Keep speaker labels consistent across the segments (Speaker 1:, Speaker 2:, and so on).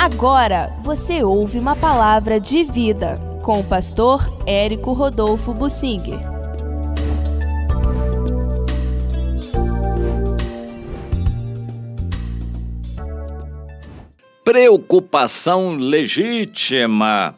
Speaker 1: Agora você ouve uma palavra de vida com o pastor Érico Rodolfo Bussinger.
Speaker 2: Preocupação legítima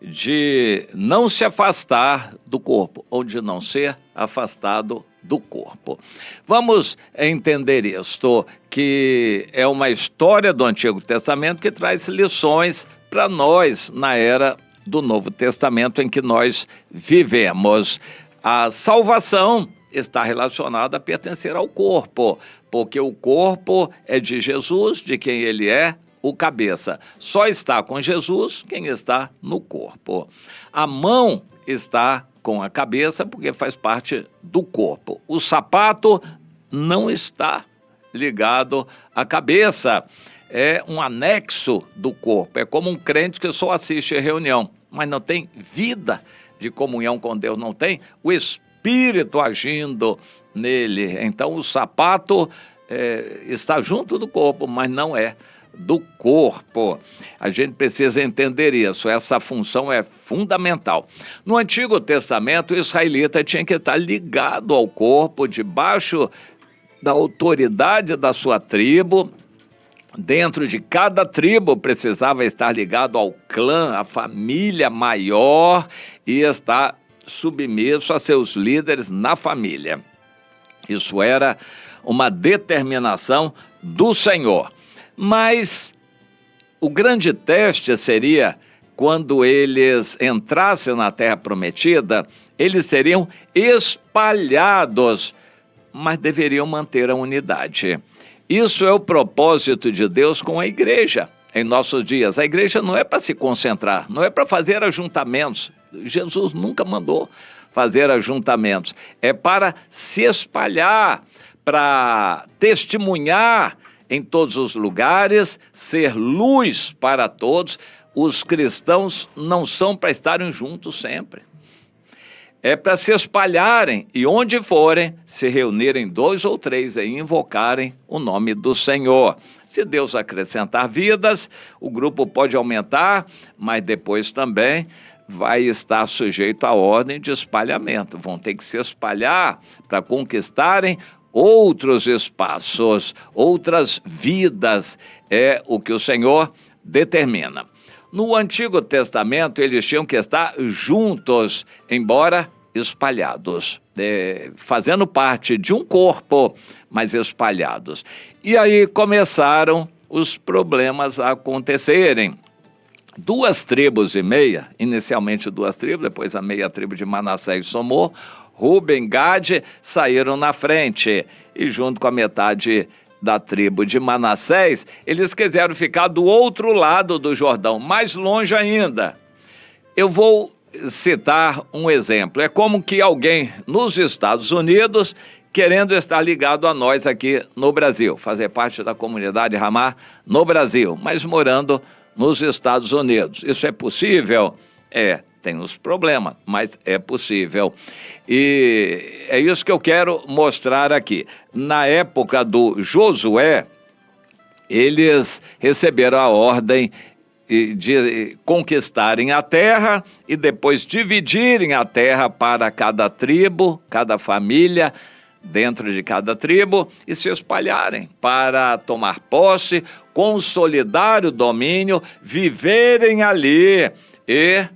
Speaker 2: de não se afastar do corpo, ou de não ser afastado do corpo. Vamos entender isto, que é uma história do Antigo Testamento que traz lições para nós na era do Novo Testamento em que nós vivemos. A salvação está relacionada a pertencer ao corpo, porque o corpo é de Jesus, de quem ele é o cabeça. Só está com Jesus quem está no corpo. A mão está com a cabeça porque faz parte do corpo. O sapato não está ligado à cabeça. É um anexo do corpo. É como um crente que só assiste a reunião, mas não tem vida de comunhão com Deus, não tem o Espírito agindo nele. Então o sapato está junto do corpo, mas não é do corpo. A gente precisa entender isso, essa função é fundamental. No Antigo Testamento, o israelita tinha que estar ligado ao corpo, debaixo da autoridade da sua tribo. Dentro de cada tribo precisava estar ligado ao clã, à família maior, e estar submisso a seus líderes na família. Isso era uma determinação do Senhor. Mas o grande teste seria quando eles entrassem na Terra Prometida, eles seriam espalhados, mas deveriam manter a unidade. Isso é o propósito de Deus com a igreja em nossos dias. A igreja não é para se concentrar, não é para fazer ajuntamentos. Jesus nunca mandou fazer ajuntamentos. É para se espalhar, para testemunhar em todos os lugares, ser luz para todos. Os cristãos não são para estarem juntos sempre. É para se espalharem e onde forem, se reunirem 2 ou 3 e invocarem o nome do Senhor. Se Deus acrescentar vidas, o grupo pode aumentar, mas depois também vai estar sujeito à ordem de espalhamento. Vão ter que se espalhar para conquistarem outros espaços, outras vidas, é o que o Senhor determina. No Antigo Testamento, eles tinham que estar juntos, embora espalhados, fazendo parte de um corpo, mas espalhados. E aí começaram os problemas a acontecerem. 2,5 tribos, inicialmente 2 tribos, depois a meia tribo de Manassés somou, Ruben, Gade saíram na frente, e junto com a metade da tribo de Manassés, eles quiseram ficar do outro lado do Jordão, mais longe ainda. Eu vou citar um exemplo. É como que alguém nos Estados Unidos, querendo estar ligado a nós aqui no Brasil, fazer parte da comunidade Ramá no Brasil, mas morando nos Estados Unidos. Isso é possível? Tem uns problemas, mas é possível. E é isso que eu quero mostrar aqui. Na época do Josué, eles receberam a ordem de conquistarem a terra e depois dividirem a terra para cada tribo, cada família, dentro de cada tribo, e se espalharem para tomar posse, consolidar o domínio, viverem ali e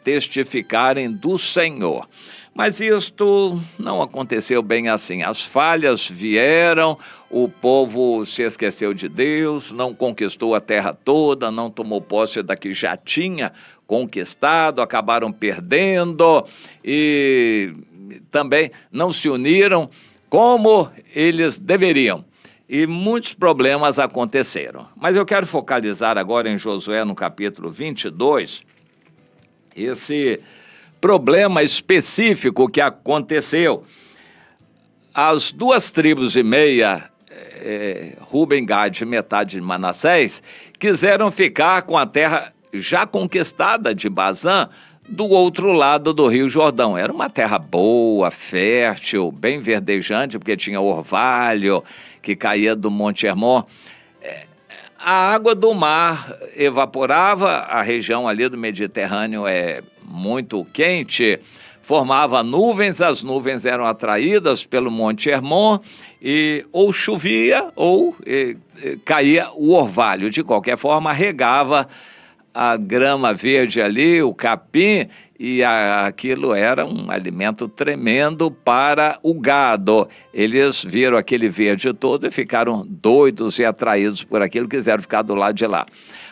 Speaker 2: testificarem do Senhor. Mas isto não aconteceu bem assim. As falhas vieram, o povo se esqueceu de Deus, não conquistou a terra toda, não tomou posse da que já tinha conquistado, acabaram perdendo e também não se uniram como eles deveriam. E muitos problemas aconteceram. Mas eu quero focalizar agora em Josué no capítulo 22, esse problema específico que aconteceu. As 2,5 tribos, Ruben, Gade e metade de Manassés, quiseram ficar com a terra já conquistada de Bazã, do outro lado do Rio Jordão. Era uma terra boa, fértil, bem verdejante, porque tinha orvalho que caía do Monte Hermon. a água do mar evaporava, a região ali do Mediterrâneo é muito quente, formava nuvens, as nuvens eram atraídas pelo Monte Hermon, e ou chovia ou caía o orvalho. De qualquer forma, regava a grama verde ali, o capim, e aquilo era um alimento tremendo para o gado. Eles viram aquele verde todo e ficaram doidos e atraídos por aquilo, quiseram ficar do lado de lá.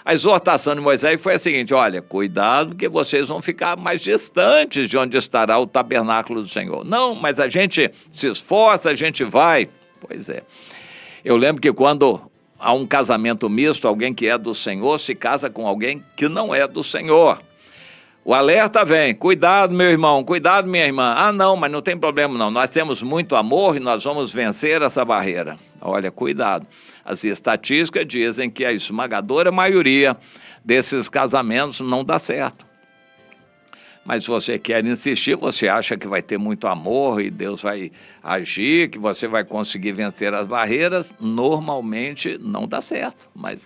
Speaker 2: A exortação de Moisés foi a seguinte: olha, cuidado, porque vocês vão ficar mais distantes de onde estará o tabernáculo do Senhor. Não, mas a gente se esforça, a gente vai. Pois é. Eu lembro que quando há um casamento misto, alguém que é do Senhor se casa com alguém que não é do Senhor. O alerta vem: cuidado, meu irmão, cuidado, minha irmã. Ah, não, mas não tem problema não, nós temos muito amor e nós vamos vencer essa barreira. Olha, cuidado. As estatísticas dizem que a esmagadora maioria desses casamentos não dá certo. Mas se você quer insistir, você acha que vai ter muito amor e Deus vai agir, que você vai conseguir vencer as barreiras, normalmente não dá certo. Mas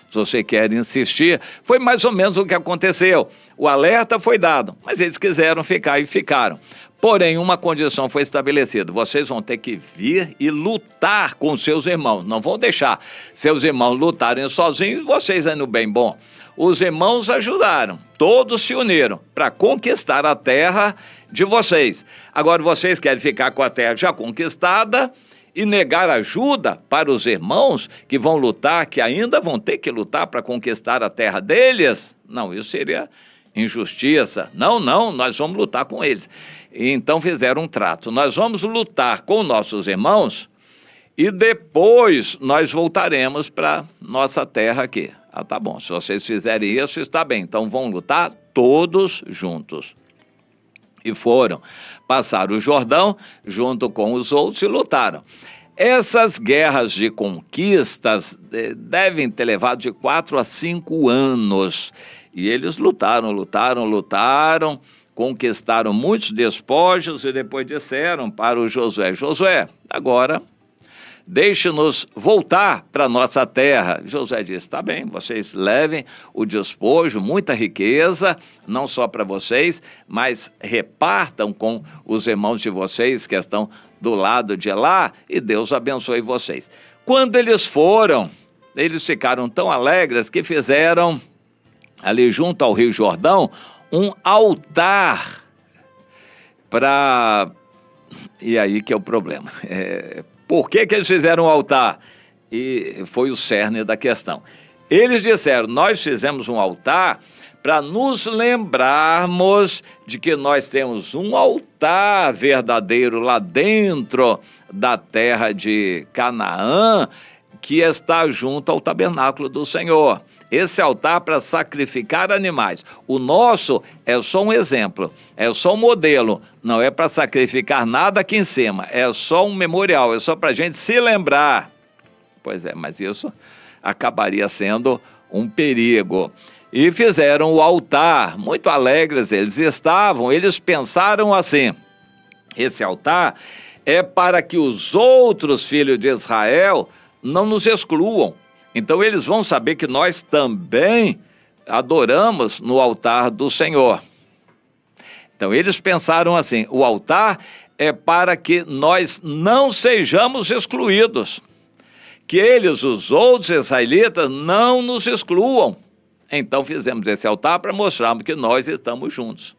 Speaker 2: se você quer insistir, foi mais ou menos o que aconteceu. O alerta foi dado, mas eles quiseram ficar e ficaram. Porém, uma condição foi estabelecida: vocês vão ter que vir e lutar com seus irmãos. Não vão deixar seus irmãos lutarem sozinhos, vocês aí no bem bom. Os irmãos ajudaram, todos se uniram para conquistar a terra de vocês. Agora vocês querem ficar com a terra já conquistada e negar ajuda para os irmãos que vão lutar, que ainda vão ter que lutar para conquistar a terra deles? Não, isso seria injustiça. Não, nós vamos lutar com eles. E então fizeram um trato: nós vamos lutar com nossos irmãos e depois nós voltaremos para nossa terra aqui. Ah, tá bom, se vocês fizerem isso, está bem, então vão lutar todos juntos. E foram, passaram o Jordão junto com os outros e lutaram. Essas guerras de conquistas devem ter levado de 4 a 5 anos. E eles lutaram, conquistaram muitos despojos e depois disseram para o Josué: Josué, agora deixe-nos voltar para nossa terra. Josué disse: tá bem, vocês levem o despojo, muita riqueza, não só para vocês, mas repartam com os irmãos de vocês que estão do lado de lá, e Deus abençoe vocês. Quando eles foram, eles ficaram tão alegres que fizeram, ali junto ao Rio Jordão, um altar para... E aí que é o problema. Por que eles fizeram um altar? E foi o cerne da questão. Eles disseram: nós fizemos um altar para nos lembrarmos de que nós temos um altar verdadeiro lá dentro da terra de Canaã, que está junto ao tabernáculo do Senhor. Esse altar para sacrificar animais. O nosso é só um exemplo, é só um modelo, não é para sacrificar nada aqui em cima, é só um memorial, é só para a gente se lembrar. Pois é, mas isso acabaria sendo um perigo. E fizeram o altar, muito alegres eles estavam, eles pensaram assim: esse altar é para que os outros filhos de Israel não nos excluam. Então eles vão saber que nós também adoramos no altar do Senhor. Então eles pensaram assim: o altar é para que nós não sejamos excluídos, que eles, os outros israelitas, não nos excluam. Então fizemos esse altar para mostrarmos que nós estamos juntos.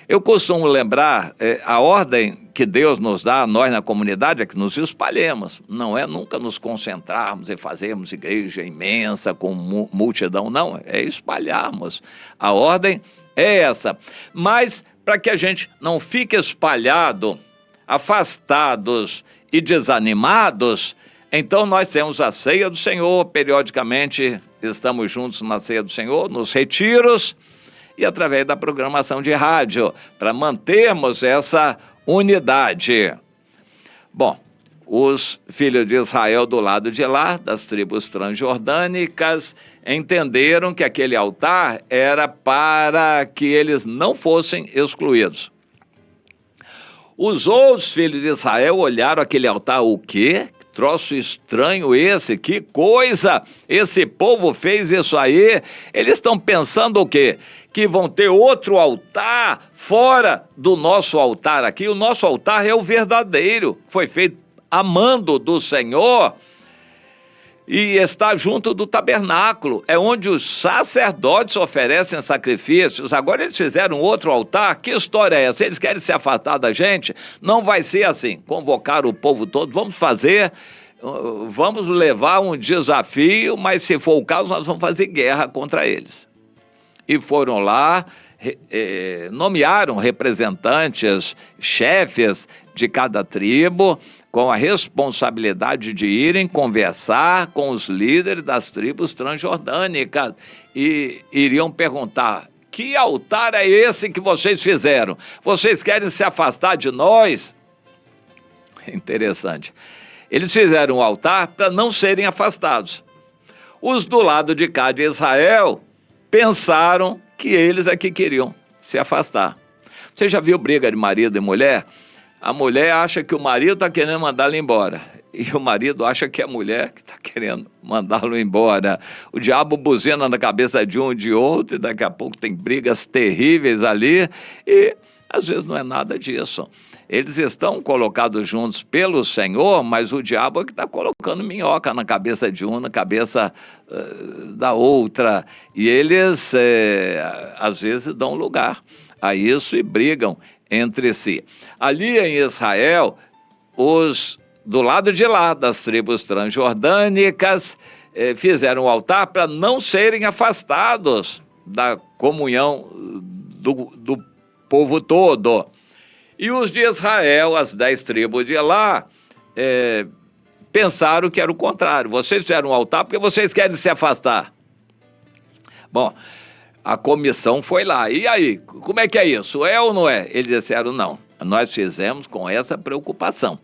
Speaker 2: Eu costumo lembrar, a ordem que Deus nos dá, nós na comunidade, é que nos espalhemos. Não é nunca nos concentrarmos e fazermos igreja imensa com multidão, não. É espalharmos. A ordem é essa. Mas para que a gente não fique espalhado, afastados e desanimados, então nós temos a ceia do Senhor, periodicamente estamos juntos na ceia do Senhor, nos retiros, e através da programação de rádio, para mantermos essa unidade. Bom, os filhos de Israel do lado de lá, das tribos transjordânicas, entenderam que aquele altar era para que eles não fossem excluídos. Os outros filhos de Israel olharam aquele altar: o quê? troço estranho esse, que coisa, esse povo fez isso aí. Eles estão pensando o quê? Que vão ter outro altar fora do nosso altar aqui. O nosso altar é o verdadeiro, foi feito a mando do Senhor e está junto do tabernáculo, é onde os sacerdotes oferecem sacrifícios. Agora eles fizeram outro altar. Que história é essa? Eles querem se afastar da gente? Não vai ser assim. Convocar o povo todo, vamos fazer, vamos levar um desafio, mas se for o caso, nós vamos fazer guerra contra eles. E foram lá, nomearam representantes, chefes de cada tribo, com a responsabilidade de irem conversar com os líderes das tribos transjordânicas e iriam perguntar: que altar é esse que vocês fizeram? Vocês querem se afastar de nós? Interessante. Eles fizeram um altar para não serem afastados. Os do lado de cá de Israel pensaram que eles é que queriam se afastar. Você já viu briga de marido e mulher? A mulher acha que o marido está querendo mandá-lo embora. E o marido acha que é a mulher que está querendo mandá-lo embora. O diabo buzina na cabeça de um e de outro, e daqui a pouco tem brigas terríveis ali. E às vezes não é nada disso. Eles estão colocados juntos pelo Senhor, mas o diabo é que está colocando minhoca na cabeça de um, na cabeça da outra. E eles, às vezes, dão lugar a isso e brigam entre si. Ali em Israel, os do lado de lá, das tribos transjordânicas, fizeram um altar para não serem afastados da comunhão do povo todo. E os de Israel, as 10 tribos de lá, pensaram que era o contrário. Vocês fizeram um altar porque vocês querem se afastar. Bom, a comissão foi lá. E aí, como é que é isso? É ou não é? Eles disseram: não, nós fizemos com essa preocupação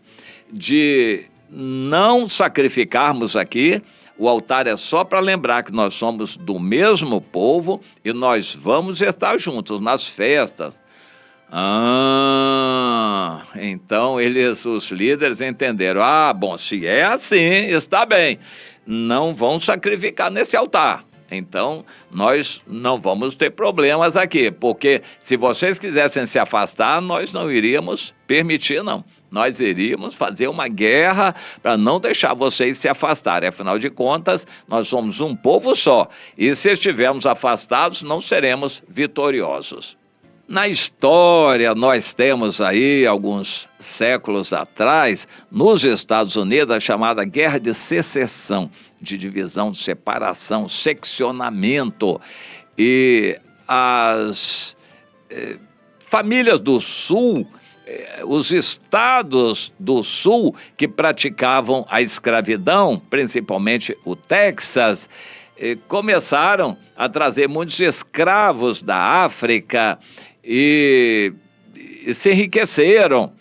Speaker 2: de não sacrificarmos aqui. O altar é só para lembrar que nós somos do mesmo povo e nós vamos estar juntos nas festas. Então os líderes entenderam: bom, se é assim, está bem, não vão sacrificar nesse altar. Então, nós não vamos ter problemas aqui, porque se vocês quisessem se afastar, nós não iríamos permitir, não. Nós iríamos fazer uma guerra para não deixar vocês se afastarem. Afinal de contas, nós somos um povo só, e se estivermos afastados, não seremos vitoriosos. Na história, nós temos aí, alguns séculos atrás, nos Estados Unidos, a chamada Guerra de Secessão, de divisão, de separação, seccionamento. E as famílias do Sul, os estados do Sul que praticavam a escravidão, principalmente o Texas, começaram a trazer muitos escravos da África e se enriqueceram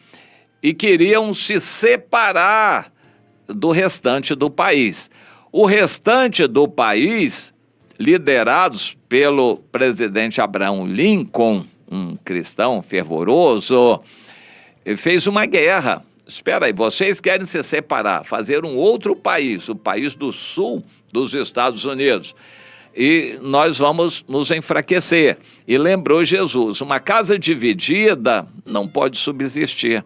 Speaker 2: e queriam se separar do restante do país. O restante do país, liderados pelo presidente Abraham Lincoln, um cristão fervoroso, fez uma guerra. Espera aí, vocês querem se separar, fazer um outro país, o país do sul dos Estados Unidos, e nós vamos nos enfraquecer. E lembrou Jesus: uma casa dividida não pode subsistir.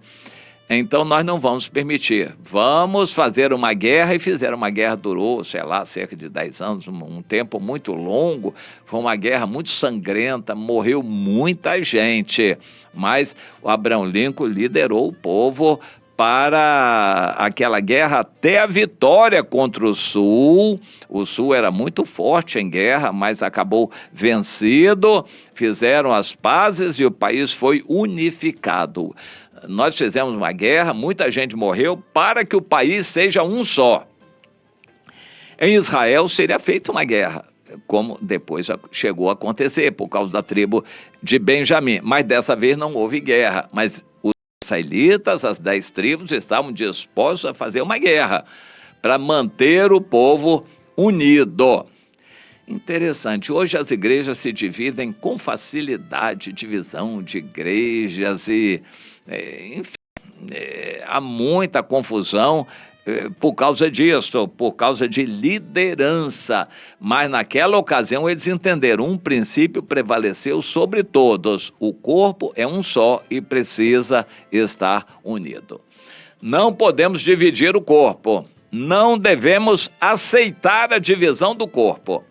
Speaker 2: Então nós não vamos permitir. Vamos fazer uma guerra. E fizeram uma guerra, durou, sei lá, cerca de 10 anos, um tempo muito longo. Foi uma guerra muito sangrenta, morreu muita gente. Mas o Abraham Lincoln liderou o povo para aquela guerra até a vitória contra o Sul. O Sul era muito forte em guerra, mas acabou vencido. Fizeram as pazes e o país foi unificado. Nós fizemos uma guerra, muita gente morreu para que o país seja um só. Em Israel seria feita uma guerra, como depois chegou a acontecer, por causa da tribo de Benjamim. Mas dessa vez não houve guerra, mas os israelitas, as 10 tribos, estavam dispostos a fazer uma guerra para manter o povo unido. Interessante, hoje as igrejas se dividem com facilidade, divisão de igrejas e, enfim, há muita confusão por causa disso, por causa de liderança. Mas naquela ocasião eles entenderam, um princípio prevaleceu sobre todos: o corpo é um só e precisa estar unido. Não podemos dividir o corpo, não devemos aceitar a divisão do corpo,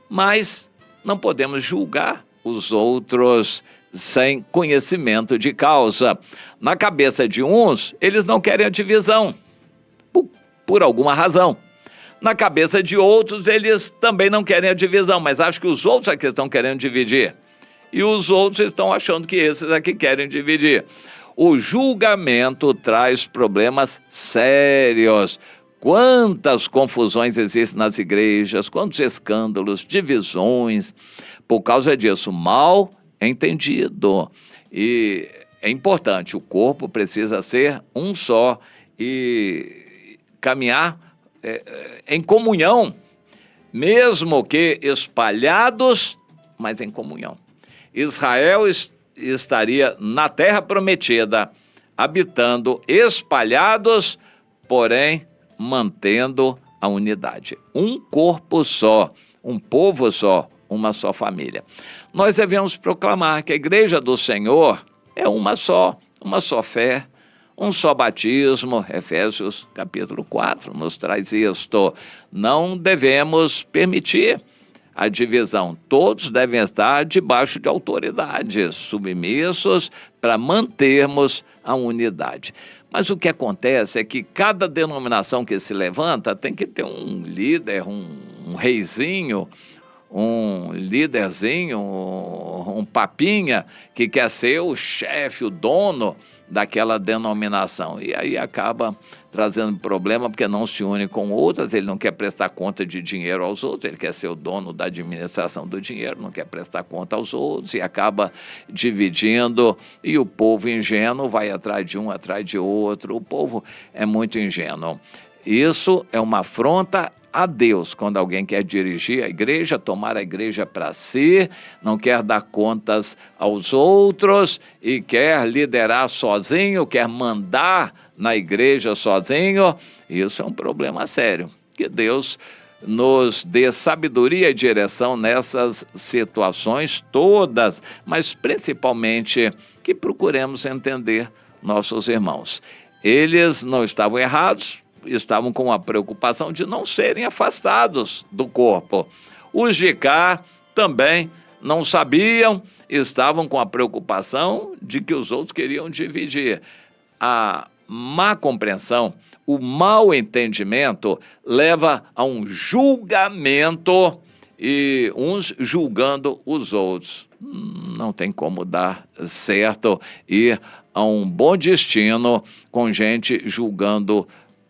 Speaker 2: mas não podemos julgar os outros sem conhecimento de causa. Na cabeça de uns, eles não querem a divisão, por alguma razão. Na cabeça de outros, eles também não querem a divisão, mas acham que os outros aqui estão querendo dividir. E os outros estão achando que esses aqui querem dividir. O julgamento traz problemas sérios. Quantas confusões existem nas igrejas, quantos escândalos, divisões, por causa disso, mal entendido. E é importante, o corpo precisa ser um só e caminhar em comunhão, mesmo que espalhados, mas em comunhão. Israel estaria na terra prometida, habitando espalhados, porém mantendo a unidade. Um corpo só, um povo só, uma só família. Nós devemos proclamar que a igreja do Senhor é uma só fé, um só batismo. Efésios capítulo 4 nos traz isto. Não devemos permitir a divisão. Todos devem estar debaixo de autoridades, submissos, para mantermos a unidade. Mas o que acontece é que cada denominação que se levanta tem que ter um líder, um reizinho, um líderzinho, um papinha que quer ser o chefe, o dono daquela denominação. E aí acaba trazendo problema, porque não se une com outras, ele não quer prestar conta de dinheiro aos outros, ele quer ser o dono da administração do dinheiro, não quer prestar conta aos outros, e acaba dividindo, e o povo ingênuo vai atrás de um, atrás de outro. O povo é muito ingênuo. Isso é uma afronta a Deus, quando alguém quer dirigir a igreja, tomar a igreja para si, não quer dar contas aos outros e quer liderar sozinho, quer mandar na igreja sozinho. Isso é um problema sério. Que Deus nos dê sabedoria e direção nessas situações todas, mas principalmente que procuremos entender nossos irmãos. Eles não estavam errados, estavam com a preocupação de não serem afastados do corpo. Os de cá também não sabiam, estavam com a preocupação de que os outros queriam dividir. A má compreensão, o mau entendimento leva a um julgamento e uns julgando os outros. Não tem como dar certo ir a um bom destino com gente julgando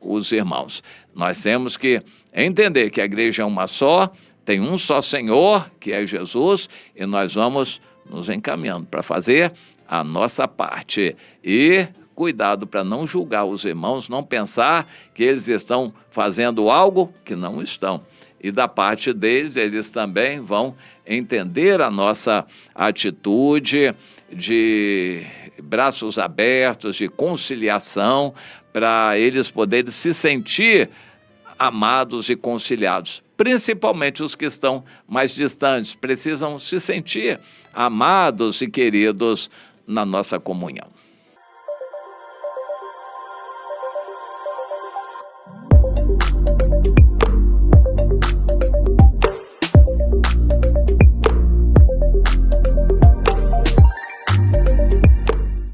Speaker 2: os irmãos. Nós temos que entender que a igreja é uma só, tem um só Senhor, que é Jesus, e nós vamos nos encaminhando para fazer a nossa parte. E cuidado para não julgar os irmãos, não pensar que eles estão fazendo algo que não estão. E da parte deles, eles também vão entender a nossa atitude de braços abertos, de conciliação, para eles poderem se sentir amados e conciliados. Principalmente os que estão mais distantes, precisam se sentir amados e queridos na nossa comunhão.